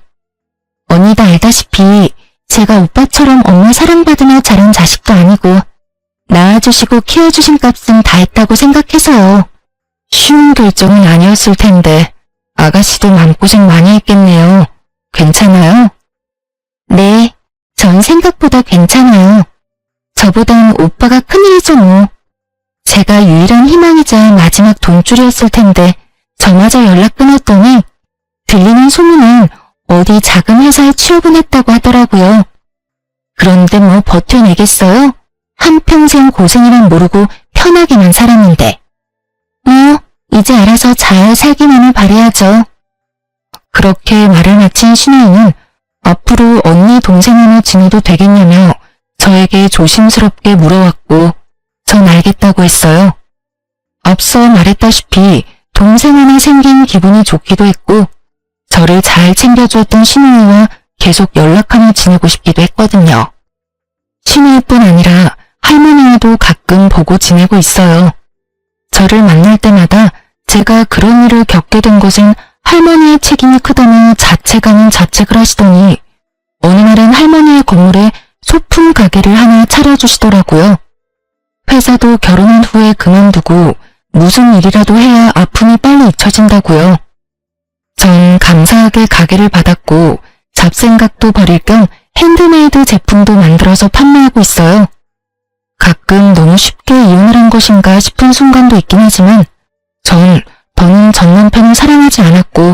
언니도 알다시피 제가 오빠처럼 엄마 사랑받으며 자란 자식도 아니고 낳아주시고 키워주신 값은 다 했다고 생각해서요. 쉬운 결정은 아니었을 텐데 아가씨도 마음고생 많이 했겠네요. 괜찮아요? 네, 전 생각보다 괜찮아요. 저보단 오빠가 큰일이죠 뭐. 제가 유일한 희망이자 마지막 돈줄이었을 텐데 저마저 연락 끊었더니 들리는 소문은 어디 작은 회사에 취업은 했다고 하더라고요. 그런데 뭐 버텨내겠어요? 한평생 고생이란 모르고 편하게만 살았는데. 뭐 이제 알아서 잘 살기만을 바라야죠. 그렇게 말을 마친 신우이는 앞으로 언니 동생 하나 지내도 되겠냐며 저에게 조심스럽게 물어왔고 전 알겠다고 했어요. 앞서 말했다시피 동생 하나 생긴 기분이 좋기도 했고 저를 잘 챙겨주었던 신우이와 계속 연락하며 지내고 싶기도 했거든요. 신우이뿐 아니라 할머니와도 가끔 보고 지내고 있어요. 저를 만날 때마다 제가 그런 일을 겪게 된 것은 할머니의 책임이 크다며 자책 아닌 자책을 하시더니 어느 날은 할머니의 건물에 소품 가게를 하나 차려주시더라고요. 회사도 결혼한 후에 그만두고 무슨 일이라도 해야 아픔이 빨리 잊혀진다고요. 전 감사하게 가게를 받았고 잡생각도 버릴 겸 핸드메이드 제품도 만들어서 판매하고 있어요. 가끔 너무 쉽게 이혼을 한 것인가 싶은 순간도 있긴 하지만 전 더는 전 남편을 사랑하지 않았고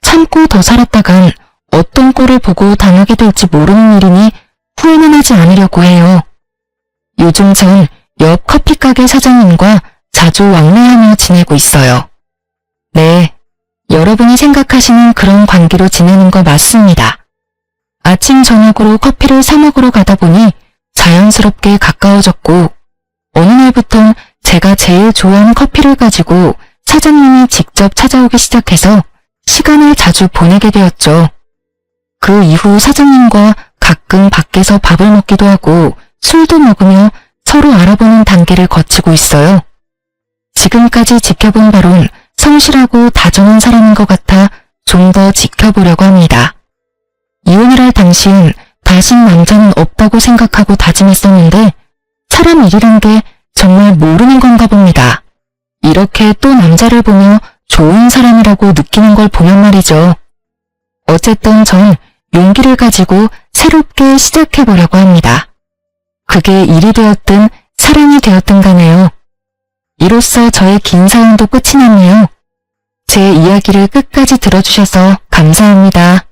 참고 더 살았다간 어떤 꼴을 보고 당하게 될지 모르는 일이니 후회는 하지 않으려고 해요. 요즘 전 옆 커피가게 사장님과 자주 왕래하며 지내고 있어요. 네, 여러분이 생각하시는 그런 관계로 지내는 거 맞습니다. 아침 저녁으로 커피를 사 먹으러 가다 보니 자연스럽게 가까워졌고 어느 날부턴 제가 제일 좋아하는 커피를 가지고 사장님이 직접 찾아오기 시작해서 시간을 자주 보내게 되었죠. 그 이후 사장님과 가끔 밖에서 밥을 먹기도 하고 술도 먹으며 서로 알아보는 단계를 거치고 있어요. 지금까지 지켜본 바론 성실하고 다정한 사람인 것 같아 좀 더 지켜보려고 합니다. 이혼을 할 당시엔 다신 남자는 없다고 생각하고 다짐했었는데 사람 일이란 게 정말 모르는 건가 봅니다. 이렇게 또 남자를 보며 좋은 사람이라고 느끼는 걸 보면 말이죠. 어쨌든 전 용기를 가지고 새롭게 시작해보려고 합니다. 그게 일이 되었든 사랑이 되었든 간에요. 이로써 저의 긴 사연도 끝이 났네요. 제 이야기를 끝까지 들어주셔서 감사합니다.